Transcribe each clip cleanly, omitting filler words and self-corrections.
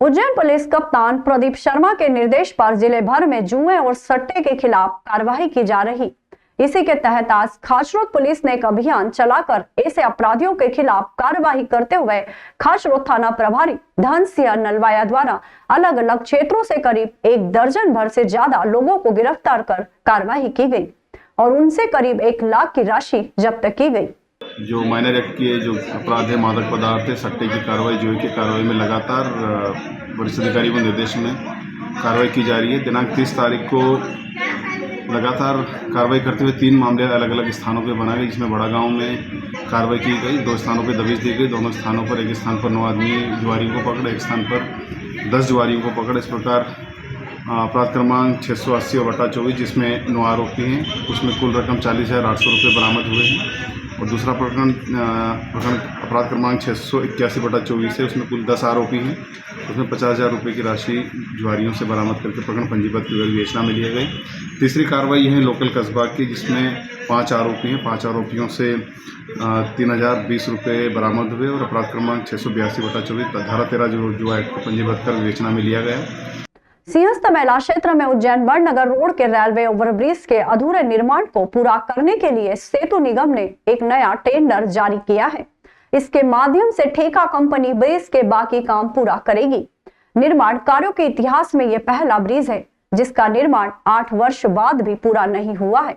Ujjain police कप्तान प्रदीप शर्मा के निर्देश पर जिले भर में जुए और सट्टे के खिलाफ कार्रवाई की जा रही। इसी के तहत आज खाचरोद पुलिस ने एक अभियान चलाकर ऐसे अपराधियों के खिलाफ कार्रवाई करते हुए खाचरोद थाना प्रभारी धन सिंह नलवाया द्वारा अलग अलग क्षेत्रों से करीब 1 दर्जन भर से ज्यादा लोगों को गिरफ्तार कर कार्रवाई की गई और उनसे करीब 1 लाख की राशि जब्त की गई। जो माइनर एक्ट के जो अपराध है, मादक पदार्थ है, सट्टे की कार्रवाई, जुए की कार्रवाई में लगातार वरिष्ठ अधिकारी के निर्देश में कार्रवाई की जा रही है। दिनांक 30 तारीख को लगातार कार्रवाई करते हुए 3 मामले अलग अलग स्थानों पर बनाए गए, जिसमें बड़ा गांव में कार्रवाई की गई, 2 स्थानों पर दबिश दी गई। दोनों स्थानों पर एक स्थान पर 9 आदमी जुआरियों को पकड़े, एक स्थान पर 10 जुआरियों को पकड़े। इस प्रकार अपराध क्रमांक 680/24 जिसमें 9 आरोपी हैं, उसमें कुल रकम 40,800 रुपये बरामद हुए हैं। और दूसरा प्रकरण अपराध क्रमांक 681/24 है, उसमें कुल 10 आरोपी हैं, उसमें 50,000 रुपये की राशि जुआरियों से बरामद करके प्रकरण पंजीबद्ध कर विवेचना में लिए गए। तीसरी कार्रवाई है लोकल कस्बा की, जिसमें 5 आरोपी हैं। 5 आरोपियों से 3,020 रुपये बरामद हुए और अपराध क्रमांक 682/24 धारा 13 जुआ एक्ट को पंजीबद्ध कर विवेचना में लिया गया। सिंहस्थ मेला क्षेत्र में उज्जैन बड़नगर रोड के रेलवे ओवरब्रिज के अधूरे निर्माण को पूरा करने के लिए सेतु निगम ने एक नया टेंडर जारी किया है। इसके माध्यम से ठेका कंपनी ब्रिज के बाकी काम पूरा करेगी। निर्माण कार्यों के इतिहास में यह पहला ब्रिज है जिसका निर्माण 8 वर्ष बाद भी पूरा नहीं हुआ है।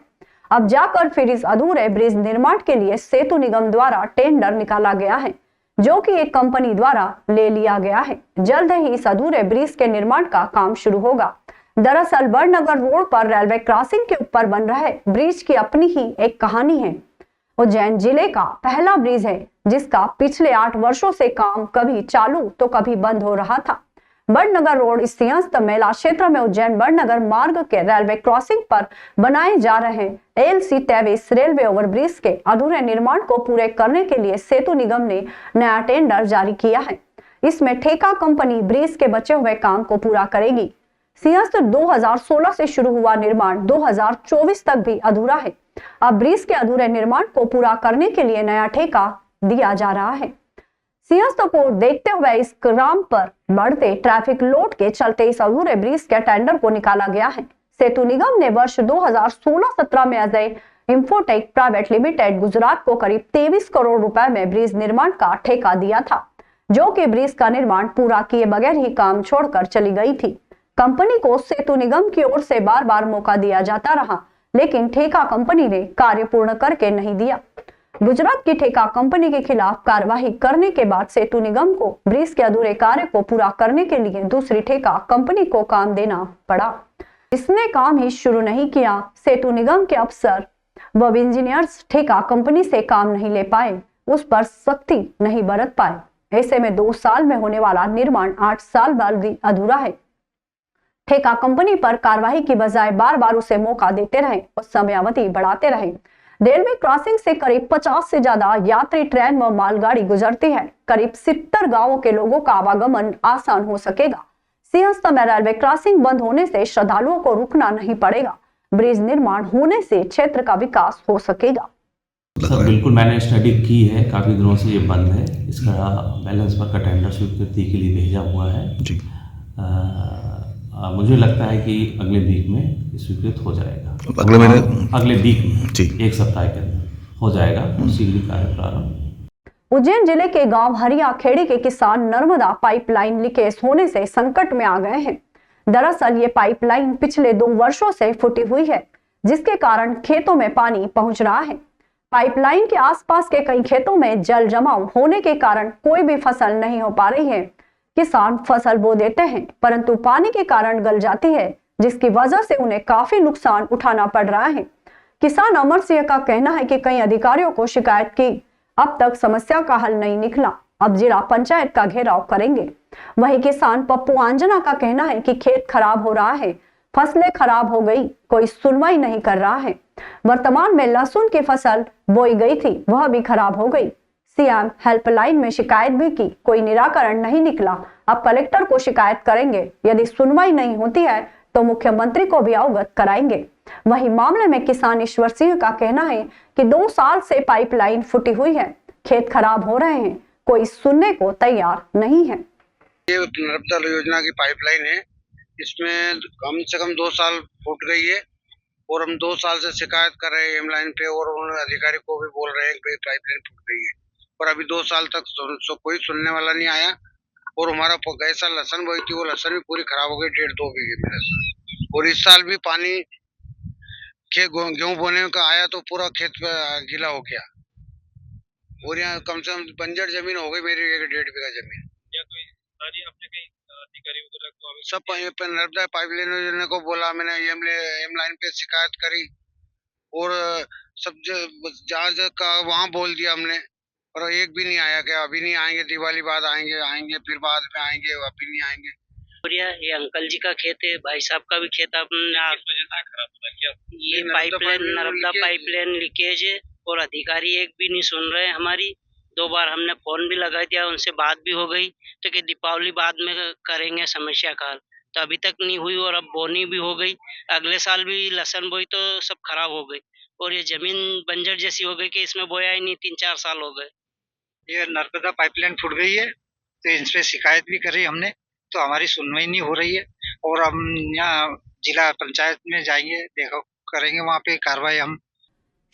अब जाकर फिर इस अधूरे ब्रिज निर्माण के लिए सेतु निगम द्वारा टेंडर निकाला गया है, जो कि एक कंपनी द्वारा ले लिया गया है। जल्द ही इस अधूरे ब्रिज के निर्माण का काम शुरू होगा। दरअसल बड़नगर रोड पर रेलवे क्रॉसिंग के ऊपर बन रहे ब्रिज की अपनी ही एक कहानी है। उज्जैन जिले का पहला ब्रिज है जिसका पिछले 8 वर्षों से काम कभी चालू तो कभी बंद हो रहा था। बड़नगर रोड सिंहस्थ मेला क्षेत्र में उज्जैन बड़नगर मार्ग के रेलवे क्रॉसिंग पर बनाए जा रहे LC 23 रेलवे ओवरब्रिज के अधूरे निर्माण को पूरे करने के लिए सेतु निगम ने नया टेंडर जारी किया है। इसमें ठेका कंपनी ब्रिज के बचे हुए काम को पूरा करेगी। सिंहस्थ 2016 से शुरू हुआ निर्माण 2024 तक भी अधूरा है। अब ब्रिज के अधूरे निर्माण को पूरा करने के लिए नया ठेका दिया जा रहा है। सिंहस्थ को देखते हुए इस ग्राम पर बढ़ते ट्रैफिक लोड के चलते इस अधूरे ब्रिज के टेंडर को निकाला गया है। सेतु निगम ने वर्ष 2016-17 में Ajay infotech private limited Gujarat को करीब 23 करोड़ रुपए में ब्रिज निर्माण का ठेका दिया था, जो कि ब्रिज का निर्माण पूरा किए बगैर ही काम छोड़कर चली गई थी। कंपनी को सेतु निगम की ओर से बार बार मौका दिया जाता रहा, लेकिन ठेका कंपनी ने कार्य पूर्ण करके नहीं दिया। गुजरात की ठेका कंपनी के खिलाफ कार्रवाई करने के बाद सेतु निगम को ब्रिज के अधूरे कार्य को पूरा करने के लिए दूसरी ठेका कंपनी को काम देना पड़ा। इसने काम ही शुरू नहीं किया। सेतु निगम के अफसर व इंजीनियर्स ठेका कंपनी से काम नहीं ले पाए, उस पर सख्ती नहीं बरत पाए। ऐसे में 2 साल में होने वाला निर्माण 8 साल बाद भी अधूरा है। ठेका कंपनी पर कार्रवाई की बजाय बार बार उसे मौका देते रहे और समयावधि बढ़ाते रहे। रेलवे क्रॉसिंग से करीब 50 से ज्यादा यात्री ट्रेन व मालगाड़ी गुजरती है। करीब 70 गांवों के लोगों का आवागमन आसान हो सकेगा। सिंहस्थ में रेलवे क्रॉसिंग बंद होने से श्रद्धालुओं को रुकना नहीं पड़ेगा। ब्रिज निर्माण होने से क्षेत्र का विकास हो सकेगा। सर बिल्कुल, मैंने स्टडी की है, काफ़ी दिनों से ये बंद है। इसका बैलेंस वर्क का टेंडर स्वीकृति के लिए भेजा हुआ है जी। मुझे लगता है कि अगले वीक में स्वीकृत हो जाएगा। अगले महीने, अगले वीक में जी, 1 सप्ताह के अंदर हो जाएगा और शीघ्र कार्य प्रारंभ। उज्जैन जिले के गांव हरिया खेड़ी के किसान नर्मदा पाइपलाइन लीकेज होने से संकट में आ गए हैं। दरअसल ये पाइपलाइन पिछले 2 वर्षों से फटी हुई है, जिसके कारण खेतों में पानी पहुंच रहा है। पाइपलाइन के आसपास के कई खेतों में जल जमाव होने के कारण कोई भी फसल नहीं हो पा रही है। किसान फसल बो देते हैं, परंतु पानी के कारण गल जाती है, जिसकी वजह से उन्हें काफी नुकसान उठाना पड़ रहा है। किसान अमर सिंह का कहना है कि कई अधिकारियों को शिकायत की, अब तक समस्या का हल नहीं निकला। अब जिला पंचायत का घेराव करेंगे। वहीं किसान पप्पू आंजना का कहना है कि खेत खराब हो रहा है, फसलें खराब हो गई, कोई सुनवाई नहीं कर रहा है। वर्तमान में लहसुन की फसल बोई गई थी, वह भी खराब हो गई। सीएम हेल्पलाइन में शिकायत भी की, कोई निराकरण नहीं निकला। अब कलेक्टर को शिकायत करेंगे, यदि सुनवाई नहीं होती है तो मुख्यमंत्री को भी अवगत कराएंगे। वहीं मामले में किसान ईश्वर सिंह का कहना है कि 2 साल से पाइपलाइन फटी हुई है, खेत खराब हो रहे हैं, कोई सुनने को तैयार नहीं है। ये नर्मदा योजना की पाइपलाइन है, इसमें कम से कम 2 साल फूट गई है और हम 2 साल से शिकायत कर रहे हैं एम लाइन पे और उन्होंने अधिकारी को भी बोल रहे हैं कि पाइपलाइन फूट गई है, पर अभी 2 साल तक कोई सुनने वाला नहीं आया। और हमारा गैसा लहसुन बोई थी, वो लहसुन भी पूरी खराब हो गई, 1.5-2 बीघे में लहसुन। और इस साल भी पानी गेहूं बोने का आया तो पूरा खेत गीला हो गया और यहाँ कम से कम बंजर जमीन हो गई मेरी 1.5 बीघा जमीन। सब नर्मदा पाइपलाइन योजना को बोला, मैंने एम लाइन पे शिकायत करी और सब जहाँ का वहाँ बोल दिया हमने, पर एक भी नहीं आया। क्या अभी नहीं आएंगे, दिवाली बाद आएंगे फिर बाद में आएंगे, अभी नहीं आएंगे। ये अंकल जी का खेत है, भाई साहब का भी खेत। अपने ये पाइपलाइन नर्मदा पाइपलाइन लीकेज है और अधिकारी एक भी नहीं सुन रहे हमारी। 2 बार हमने फोन भी लगा दिया, उनसे बात भी हो गई तो कि दीपावली बाद में करेंगे समस्या काल, तो अभी तक नहीं हुई और अब बोनी भी हो गई। अगले साल भी लहसुन बोई तो सब खराब हो गई और ये जमीन बंजर जैसी हो गई कि इसमें बोया ही नहीं, 3-4 साल हो गए। ये नर्मदा पाइपलाइन फूट गई है तो इस पे शिकायत भी करी हमने, तो हमारी सुनवाई नहीं हो रही है और हम यहाँ जिला पंचायत में जाएंगे, देखो करेंगे वहाँ पे कार्रवाई हम।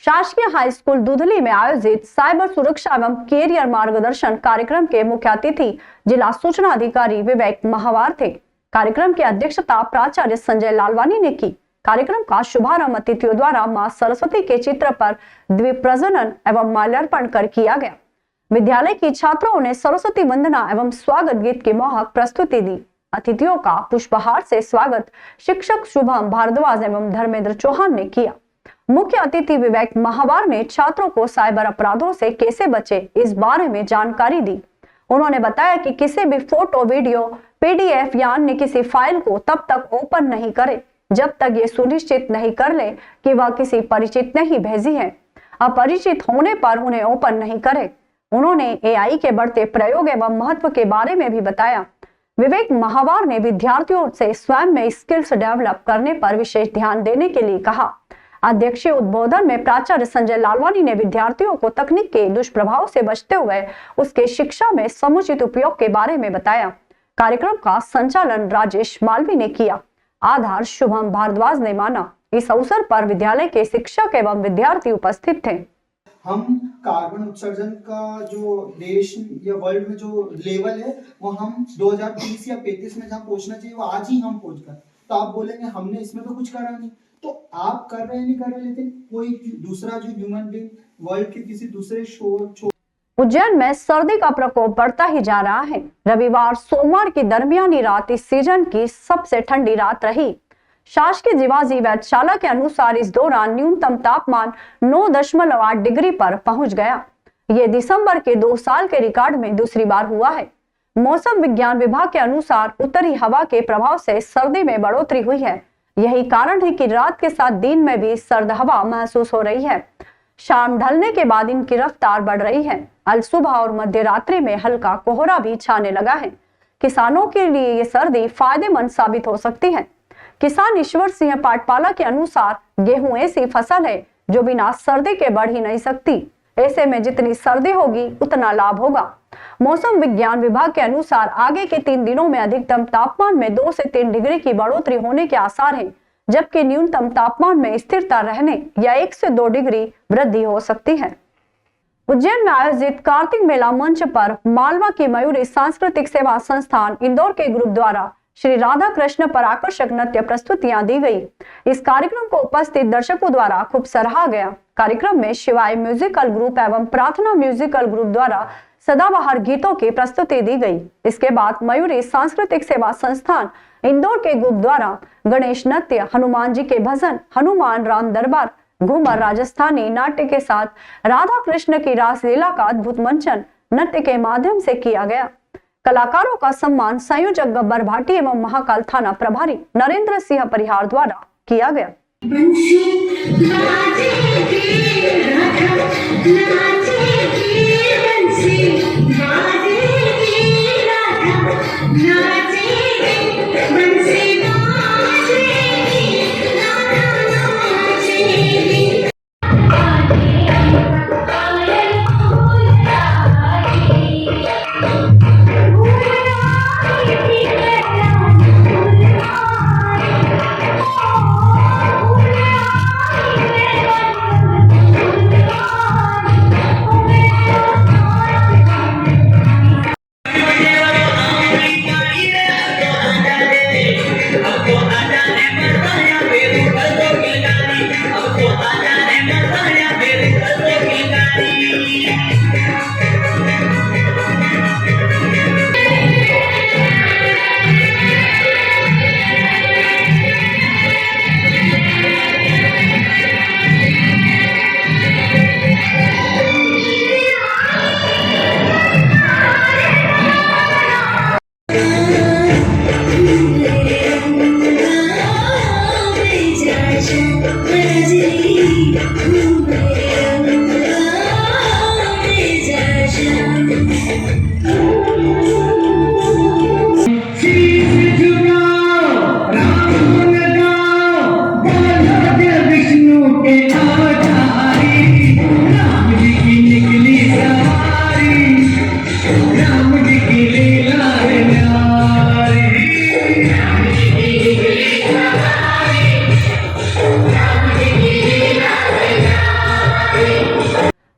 शासकीय हाई स्कूल दुधली में आयोजित साइबर सुरक्षा एवं कैरियर मार्गदर्शन कार्यक्रम के मुख्य अतिथि जिला सूचना अधिकारी विवेक महावार थे। कार्यक्रम की अध्यक्षता प्राचार्य संजय लालवानी ने की। कार्यक्रम का शुभारंभ अतिथियों द्वारा मां सरस्वती के चित्र पर द्वीप प्रज्वलन एवं माल्यार्पण कर किया गया। विद्यालय की छात्राओं ने सरस्वती वंदना एवं स्वागत गीत की मोहक प्रस्तुति दी। अतिथियों का पुष्पहार से स्वागत शिक्षक शुभम भारद्वाज एवं धर्मेंद्र चौहान ने किया। मुख्य अतिथि विवेक महावार ने छात्रों को साइबर अपराधों से कैसे बचे इस बारे में जानकारी दी। उन्होंने बताया कि किसी भी फोटो, वीडियो, पीडीएफ या अन्य किसी फाइल को तब तक ओपन नहीं करें जब तक ये सुनिश्चित नहीं कर ले कि वह किसी परिचित ने ही भेजी है। अपरिचित होने पर उन्हें ओपन नहीं करें। उन्होंने एआई के बढ़ते प्रयोग एवं महत्व के बारे में भी बताया। विवेक महावार ने विद्यार्थियों से स्वयं में स्किल्स डेवलप करने पर विशेष ध्यान देने के लिए कहा। अध्यक्षीय उद्बोधन में प्राचार्य संजय लालवानी ने विद्यार्थियों को तकनीक के दुष्प्रभाव से बचते हुए उसके शिक्षा में समुचित उपयोग के बारे में बताया। कार्यक्रम का संचालन राजेश मालवी ने किया। आधार शुभम भारद्वाज ने माना। इस अवसर पर विद्यालय के शिक्षक एवं विद्यार्थी उपस्थित थे। हम कार्बन उत्सर्जन का जो देश या वर्ल्ड में जो लेवल है वो हम 2030 या 35 में जहाँ पहुंचना चाहिए वो आज ही हम पहुंच गए। तो आप बोलेंगे हमने इसमें तो कुछ करा नहीं, तो आप कर रहे नहीं कर रहे, लेकिन कोई दूसरा जो ह्यूमन बीइंग वर्ल्ड के किसी दूसरे शोर। उज्जैन में सर्दी का प्रकोप बढ़ता ही जा रहा है। रविवार सोमवार की दरमियानी रात इस सीजन की सबसे ठंडी रात रही। शासकीय जीवाजी वैधशाला के अनुसार इस दौरान न्यूनतम तापमान 9.8 डिग्री पर पहुंच गया। ये दिसंबर के 2 साल के रिकॉर्ड में दूसरी बार हुआ है। मौसम विज्ञान विभाग के अनुसार उत्तरी हवा के प्रभाव से सर्दी में बढ़ोतरी हुई है। यही कारण है कि रात के साथ दिन में भी सर्द हवा महसूस हो रही है। शाम ढलने के बाद इनकी रफ्तार बढ़ रही है। अल सुबह और मध्य रात्रि में हल्का कोहरा भी छाने लगा है। किसानों के लिए ये सर्दी फायदेमंद साबित हो सकती है। किसान ईश्वर सिंह पाटपाला के अनुसार गेहूं ऐसी फसल है जो बिना सर्दी के बढ़ ही नहीं सकती। ऐसे में जितनी सर्दी होगी उतना लाभ होगा। मौसम विज्ञान विभाग के अनुसार आगे के 3 दिनों में अधिकतम तापमान में 2 से 3 डिग्री की बढ़ोतरी होने के आसार हैं, जबकि न्यूनतम तापमान में स्थिरता रहने या 1 से 2 डिग्री वृद्धि हो सकती है। उज्जैन में आयोजित कार्तिक मेला मंच पर मालवा की मयूरी सांस्कृतिक सेवा संस्थान इंदौर के ग्रुप द्वारा श्री राधा कृष्ण पर आकर्षक नृत्य प्रस्तुतियां दी गई। इस कार्यक्रम को उपस्थित दर्शकों द्वारा खूब सराहा गया। कार्यक्रम में शिवाय म्यूजिकल ग्रुप एवं प्रार्थना म्यूजिकल ग्रुप द्वारा सदाबहार गीतों की प्रस्तुति दी गई। इसके बाद मयूरी सांस्कृतिक सेवा संस्थान इंदौर के ग्रुप द्वारा गणेश नृत्य, हनुमान जी के भजन, हनुमान राम दरबार, घूमर राजस्थानी नाट्य के साथ राधा कृष्ण की रासलीला का अद्भुत मंचन नृत्य के माध्यम से किया गया। कलाकारों का सम्मान संयोजक गब्बर भाटी एवं महाकाल थाना प्रभारी नरेंद्र सिंह परिहार द्वारा किया गया।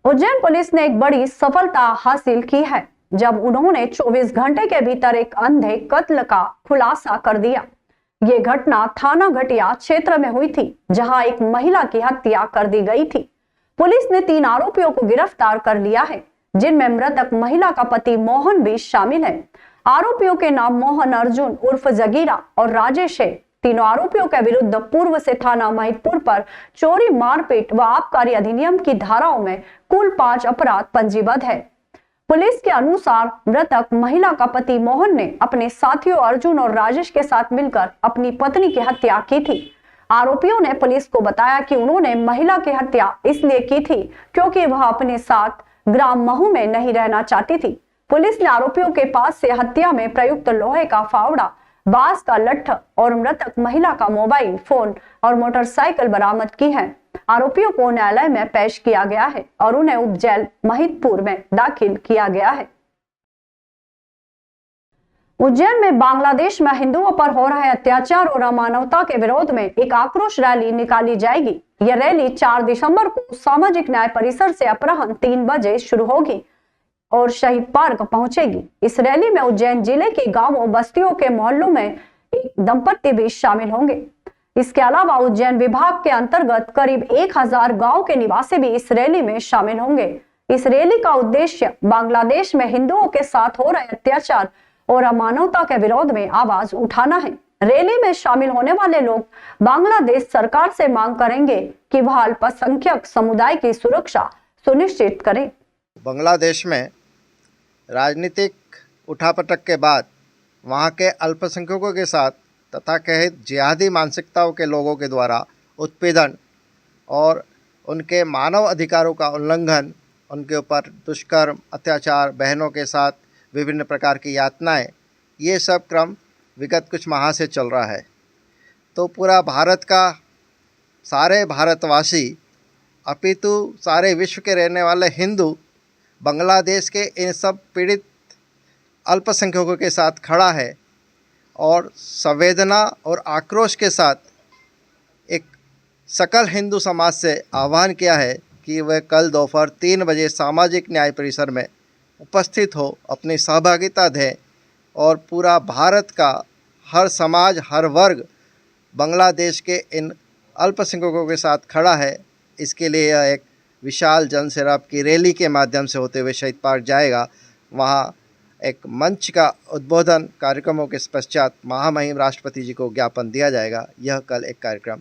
उज्जैन पुलिस ने एक बड़ी सफलता हासिल की है जब उन्होंने 24 घंटे के भीतर एक अंधे कत्ल का खुलासा कर दिया। ये घटना थाना घटिया क्षेत्र में हुई थी, जहां एक महिला की हत्या कर दी गई थी। पुलिस ने 3 आरोपियों को गिरफ्तार कर लिया है, जिनमें मृतक महिला का पति मोहन भी शामिल है। आरोपियों के नाम मोहन अर्जुन उर्फ जगीरा और राजेश है। तीनों आरोपियों के विरुद्ध पूर्व से थाना महिदपुर पर चोरी, मारपीट व आबकारी अधिनियम की धाराओं में कुल 5 अपराध पंजीबद्ध है। पुलिस के अनुसार मृतक महिला का पति मोहन ने अपने साथियों अर्जुन और राजेश के साथ मिलकर अपनी पत्नी की हत्या की थी। आरोपियों ने पुलिस को बताया कि उन्होंने महिला की हत्या इसलिए की थी क्योंकि वह अपने साथ ग्राम महू में नहीं रहना चाहती थी। पुलिस ने आरोपियों के पास से हत्या में प्रयुक्त लोहे का फावड़ा, बांस का लट्ठ और मृतक महिला का मोबाइल फोन और मोटरसाइकिल बरामद की है। आरोपियों को न्यायालय में पेश किया गया है और उन्हें उप जेल महिदपुर में दाखिल किया गया है। उज्जैन में बांग्लादेश में हिंदुओं पर हो रहे अत्याचार और अमानवता के विरोध में एक आक्रोश रैली निकाली जाएगी। यह रैली 4 दिसंबर को सामाजिक न्याय परिसर से अपराह्न 3 बजे शुरू होगी और शहीद पार्क पहुंचेगी। इस रैली में उज्जैन जिले के गांवों, बस्तियों के मोहल्लों में एक दंपति भी शामिल होंगे। इसके अलावा उज्जैन विभाग के अंतर्गत करीब 1000 गांव के निवासी भी इस रैली में शामिल होंगे। इस रैली का उद्देश्य बांग्लादेश में हिंदुओं के साथ हो रहे अत्याचार और अमानवता के विरोध में आवाज उठाना है। रैली में शामिल होने वाले लोग बांग्लादेश सरकार से मांग करेंगे कि वह अल्पसंख्यक समुदाय की सुरक्षा सुनिश्चित करे। बांग्लादेश में राजनीतिक उठापटक के बाद वहाँ के अल्पसंख्यकों के साथ तथाकथित जिहादी मानसिकताओं के लोगों के द्वारा उत्पीड़न और उनके मानव अधिकारों का उल्लंघन, उनके ऊपर दुष्कर्म, अत्याचार, बहनों के साथ विभिन्न प्रकार की यातनाएं, ये सब क्रम विगत कुछ माह से चल रहा है। तो पूरा भारत का सारे भारतवासी अपितु सारे विश्व के रहने वाले हिंदू बांग्लादेश के इन सब पीड़ित अल्पसंख्यकों के साथ खड़ा है और संवेदना और आक्रोश के साथ एक सकल हिंदू समाज से आह्वान किया है कि वह कल दोपहर 3 बजे सामाजिक न्याय परिसर में उपस्थित हो, अपनी सहभागिता दें और पूरा भारत का हर समाज, हर वर्ग बांग्लादेश के इन अल्पसंख्यकों के साथ खड़ा है। इसके लिए यह एक विशाल जनसैलाब की रैली के माध्यम से होते हुए शहीद पार्क जाएगा। वहाँ एक मंच का उद्बोधन कार्यक्रमों के पश्चात महामहिम राष्ट्रपति जी को ज्ञापन दिया जाएगा। यह कल एक कार्यक्रम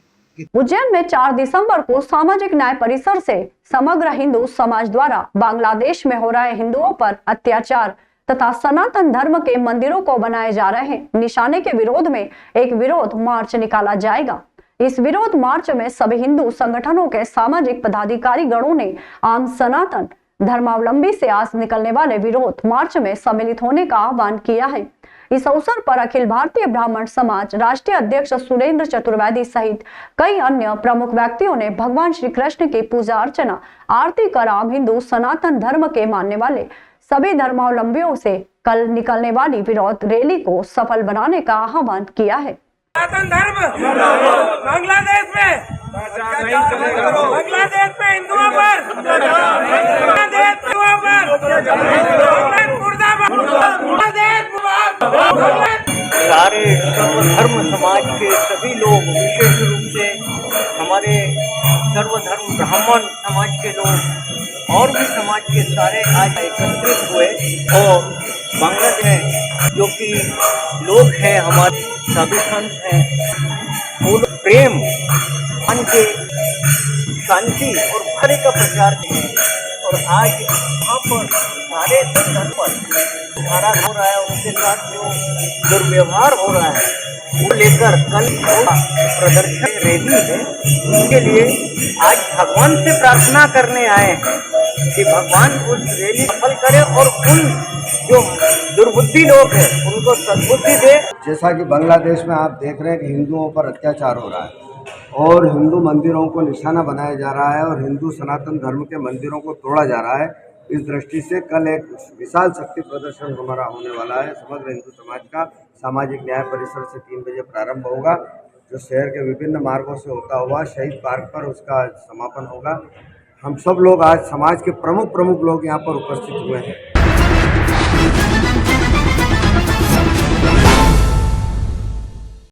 उज्जैन में 4 दिसंबर को सामाजिक न्याय परिसर से समग्र हिंदू समाज द्वारा बांग्लादेश में हो रहे हिंदुओं पर अत्याचार तथा सनातन धर्म के मंदिरों को बनाए जा रहे निशाने के विरोध में एक विरोध मार्च निकाला जाएगा। इस विरोध मार्च में सभी हिंदू संगठनों के सामाजिक पदाधिकारी गणों ने आम सनातन धर्मावलंबी से आज निकलने वाले विरोध मार्च में सम्मिलित होने का आह्वान किया है। इस अवसर पर अखिल भारतीय ब्राह्मण समाज राष्ट्रीय अध्यक्ष सुरेंद्र चतुर्वेदी सहित कई अन्य प्रमुख व्यक्तियों ने भगवान श्री कृष्ण की पूजा अर्चना, आरती कर आम हिंदू सनातन धर्म के मानने वाले सभी धर्मावलंबियों से कल निकलने वाली विरोध रैली को सफल बनाने का आह्वान किया है। सनातन धर्म बांग्लादेश में हिंदुओं पर सारे सर्वधर्म समाज के सभी लोग, विशेष रूप से हमारे सर्वधर्म ब्राह्मण समाज के लोग और भी समाज के सारे आज एकत्रित हुए और बांग्लादेश में जो कि लोग हैं, हमारे साधु संत हैं, वो लोग प्रेम, मन के शांति और भले का प्रचार किए। और आज वहाँ पर सारे धर्म पर धारा हो रहा है, उनके साथ जो दुर्व्यवहार हो रहा है वो लेकर कल प्रदर्शन रैली है, उनके लिए आज भगवान से प्रार्थना करने आए हैं कि भगवान उस रैली सफल करे और उन जो दुर्बुद्धि लोग हैं उनको सद्बुद्धि दे। जैसा कि बांग्लादेश में आप देख रहे हैं कि हिंदुओं पर अत्याचार हो रहा है और हिंदू मंदिरों को निशाना बनाया जा रहा है और हिंदू सनातन धर्म के मंदिरों को तोड़ा जा रहा है। इस दृष्टि से कल एक विशाल शक्ति प्रदर्शन हमारा होने वाला है। समग्र हिंदू समाज का सामाजिक न्याय परिसर से 3 बजे प्रारंभ होगा, जो शहर के विभिन्न मार्गों से होता हुआ शहीद पार्क पर उसका समापन होगा। हम सब लोग आज समाज के प्रमुख लोग यहाँ पर उपस्थित हुए हैं।